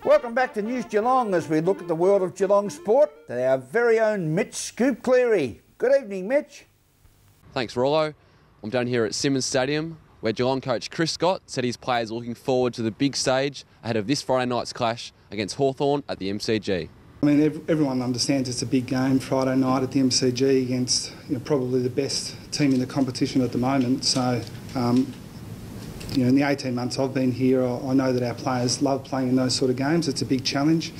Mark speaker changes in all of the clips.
Speaker 1: Welcome back to News Geelong as we look at the world of Geelong sport to our very own Mitch Scoop Cleary. Good evening, Mitch.
Speaker 2: Thanks, Rollo. I'm down here at Simmons Stadium, where Geelong coach Chris Scott said his players are looking forward to the big stage ahead of this Friday night's clash against Hawthorn at the MCG.
Speaker 3: I mean, everyone understands it's a big game Friday night at the MCG against probably the best team in the competition at the moment. So, in the 18 months I've been here, I know that our players love playing in those sort of games. It's a big challenge.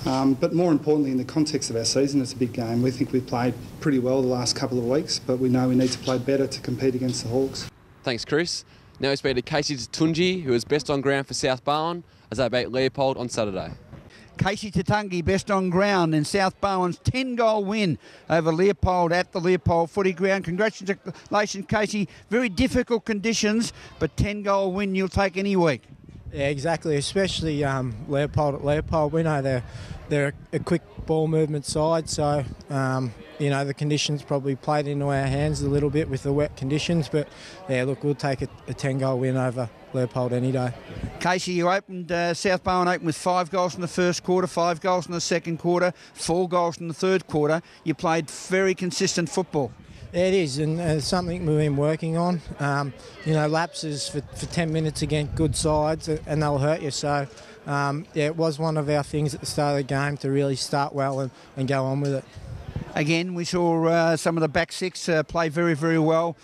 Speaker 3: But more importantly, in the context of our season, it's a big game. We think we've played pretty well the last couple of weeks, but we know we need to play better to compete against the Hawks.
Speaker 2: Thanks, Chris. Now we speak to Casey Tatanka, who was best on ground for South Barwon as they beat Leopold on Saturday.
Speaker 1: Casey Tatanka best on ground in South Barwon's 10-goal win over Leopold at the Leopold footy ground. Congratulations, Casey. Very difficult conditions, but 10-goal win you'll take any week.
Speaker 4: Yeah, exactly, especially Leopold at Leopold. We know they're a quick ball movement side, so the conditions probably played into our hands a little bit with the wet conditions, but yeah, look, we'll take a 10-goal win over Leopold any day.
Speaker 1: Casey, you opened, South Barwon opened with 5 goals in the first quarter, 5 goals in the second quarter, 4 goals in the third quarter. You played very consistent football.
Speaker 4: Yeah, it is, and it's something we've been working on. Lapses for 10 minutes against good sides, and they'll hurt you. So, it was one of our things at the start of the game to really start well and go on with it.
Speaker 1: Again, we saw some of the back six play very, very well.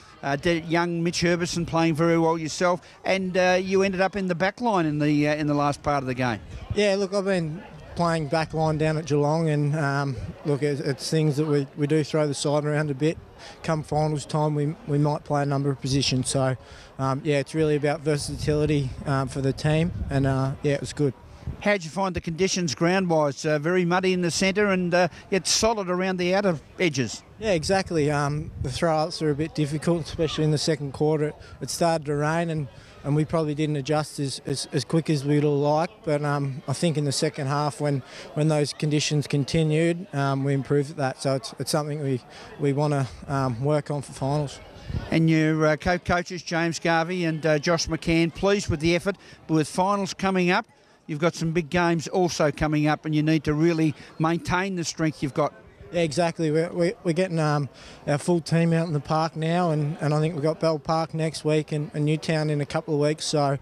Speaker 1: Young Mitch Herbison playing very well yourself, and you ended up in the back line in the last part of the game.
Speaker 4: Yeah, look, I've been playing back line down at Geelong, and look, it's things that we do throw the side around a bit. Come finals time, we might play a number of positions. So, it's really about versatility for the team, and it was good.
Speaker 1: How'd you find the conditions ground-wise? Very muddy in the centre and yet solid around the outer edges.
Speaker 4: Yeah, exactly. The throw-ups are a bit difficult, especially in the second quarter. It started to rain and we probably didn't adjust as quick as we'd all like. But I think in the second half, when those conditions continued, we improved at that. So it's something we want to work on for finals.
Speaker 1: And your co-coaches, James Garvey and Josh McCann, pleased with the effort, but with finals coming up, you've got some big games also coming up and you need to really maintain the strength you've got.
Speaker 4: Yeah, exactly. We're getting our full team out in the park now, and I think we've got Bell Park next week and Newtown in a couple of weeks. So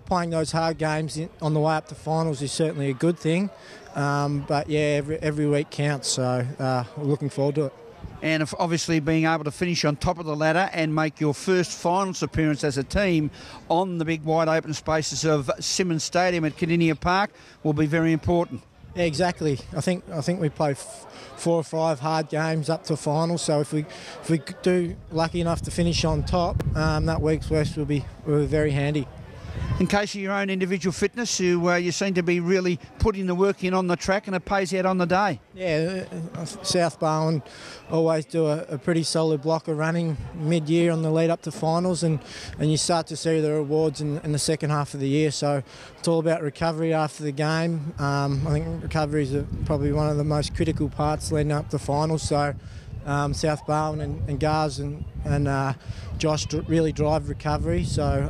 Speaker 4: playing those hard games on the way up to finals is certainly a good thing. But yeah, every week counts, so we're looking forward to it.
Speaker 1: And obviously being able to finish on top of the ladder and make your first finals appearance as a team on the big wide open spaces of Simmons Stadium at Kardinia Park will be very important.
Speaker 4: Yeah, exactly. I think we play 4 or 5 hard games up to finals. So if we do lucky enough to finish on top, that week's West will be very handy.
Speaker 1: In case of your own individual fitness, you seem to be really putting the work in on the track and it pays out on the day.
Speaker 4: Yeah, South Barwon always do a pretty solid block of running mid-year on the lead up to finals, and you start to see the rewards in the second half of the year. So it's all about recovery after the game. I think recovery is probably one of the most critical parts leading up to finals. So South Barwon and Gars and Josh really drive recovery, so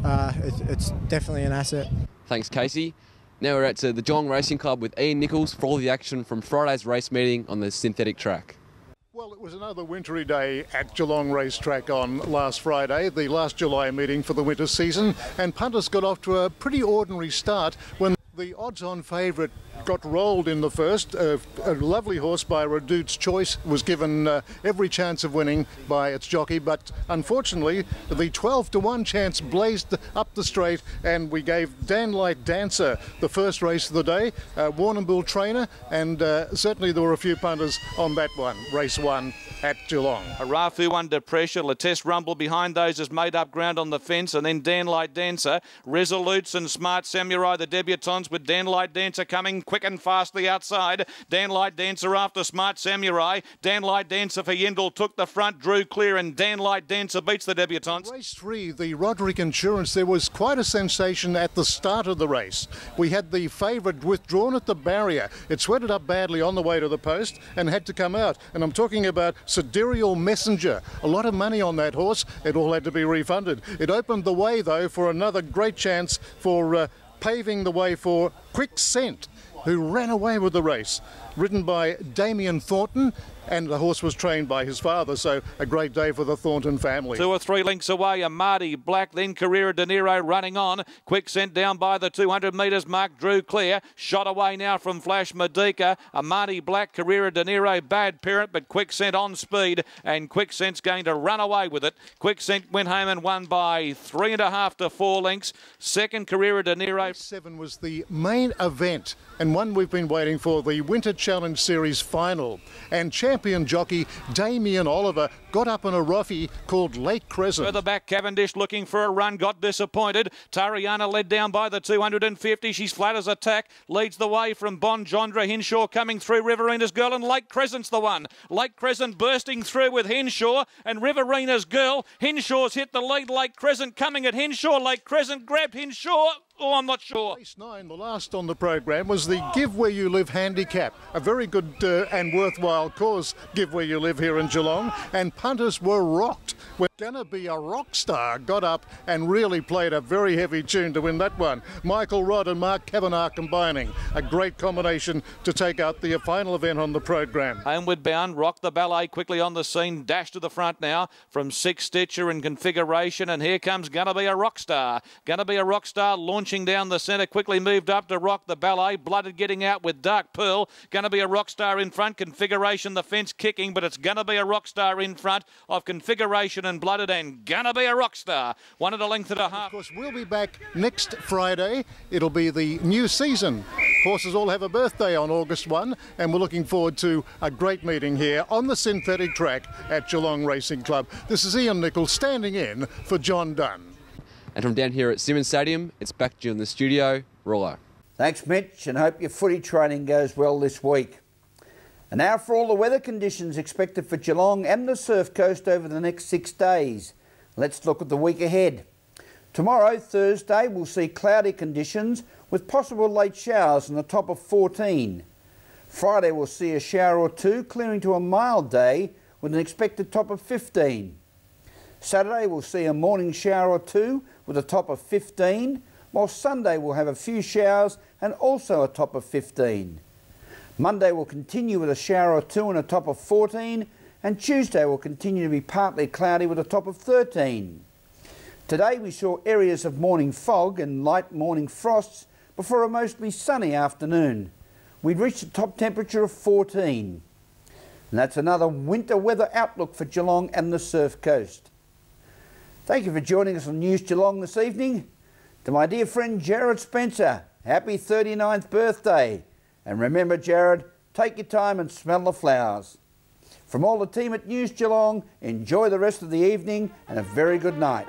Speaker 4: it's definitely an asset.
Speaker 2: Thanks, Casey. Now we're at the Geelong Racing Club with Ian Nichols for all the action from Friday's race meeting on the synthetic track.
Speaker 5: Well, it was another wintry day at Geelong Racetrack on last Friday, the last July meeting for the winter season, and punters got off to a pretty ordinary start when the odds-on favourite got rolled in the first. A lovely horse by Redout's Choice was given every chance of winning by its jockey, but unfortunately the 12-to-1 chance blazed up the straight, and we gave Danlight Dancer the first race of the day, Warrnambool trainer, and certainly there were a few punters on that one, race 1 at Geelong.
Speaker 6: Arafu under pressure, Latesse Rumble behind those has made up ground on the fence, and then Danlight Dancer, Resolutes and Smart Samurai, the debutants, with Danlight Dancer coming quick and fast the outside. Danlight Dancer after Smart Samurai. Danlight Dancer for Yindle took the front, drew clear, and Danlight Dancer beats the debutants.
Speaker 5: Race 3, the Roderick Insurance, there was quite a sensation at the start of the race. We had the favourite withdrawn at the barrier. It sweated up badly on the way to the post and had to come out. And I'm talking about Sidereal Messenger. A lot of money on that horse. It all had to be refunded. It opened the way, though, for another great chance for paving the way for Quick Scent, who ran away with the race, ridden by Damien Thornton, and the horse was trained by his father, so a great day for the Thornton family. 2
Speaker 6: or 3 lengths away, Amadi Black, then Carrera De Niro running on. Quick Scent down by the 200 metres mark, drew clear. Shot away now from Flash Medica. Amadi Black, Carrera De Niro, bad parent, but Quick Scent on speed, and Quick Scent's going to run away with it. Quick Scent went home and won by 3.5 to 4 lengths. Second, Carrera De Niro.
Speaker 5: 7 was the main event, and one we've been waiting for, the Winter Challenge Series final. And champion jockey Damien Oliver got up on a roughy called Lake Crescent.
Speaker 6: Further back, Cavendish looking for a run, got disappointed. Tariana led down by the 250. She's flat as a tack, leads the way from Bon Jondra. Henshaw coming through, Riverina's Girl, and Lake Crescent's the one. Lake Crescent bursting through with Henshaw and Riverina's Girl. Henshaw's hit the lead. Lake Crescent coming at Henshaw. Lake Crescent grabbed Henshaw. Oh, I'm not sure.
Speaker 5: Race 9, the last on the program, was the Give Where You Live handicap. A very good and worthwhile cause, Give Where You Live here in Geelong. And punters were rocked. We're going to be a rock star. Got up and really played a very heavy tune to win that one. Michael Rodd and Mark Kavanagh combining. A great combination to take out the final event on the program.
Speaker 6: Homeward bound, Rock the Ballet quickly on the scene. Dash to the front now from Six Stitcher in configuration. And here comes Gonna Be a Rock Star. Gonna Be a Rock Star launching down the centre, quickly moved up to Rock the Ballet. Blooded getting out with Dark Pearl. Gonna Be a Rock Star in front. Configuration, the fence kicking, but it's Gonna Be a Rock Star in front of Configuration and Blooded, and Gonna Be a Rock Star. 1.5 lengths. Of
Speaker 5: course, we'll be back next Friday. It'll be the new season. Horses all have a birthday on August 1, and we're looking forward to a great meeting here on the synthetic track at Geelong Racing Club. This is Ian Nichols standing in for John Dunn.
Speaker 2: And from down here at Simmons Stadium, it's back to you in the studio, Rollo.
Speaker 1: Thanks, Mitch, and hope your footy training goes well this week. And now for all the weather conditions expected for Geelong and the Surf Coast over the next 6 days. Let's look at the week ahead. Tomorrow, Thursday, we'll see cloudy conditions with possible late showers on the top of 14. Friday, we'll see a shower or two, clearing to a mild day with an expected top of 15. Saturday, we'll see a morning shower or two with a top of 15, while Sunday we'll have a few showers and also a top of 15. Monday will continue with a shower or two and a top of 14, and Tuesday will continue to be partly cloudy with a top of 13. Today we saw areas of morning fog and light morning frosts before a mostly sunny afternoon. We'd reached a top temperature of 14. And that's another winter weather outlook for Geelong and the Surf Coast. Thank you for joining us on News Geelong this evening. To my dear friend Jared Spencer, happy 39th birthday. And remember, Jared, take your time and smell the flowers. From all the team at News Geelong, enjoy the rest of the evening and a very good night.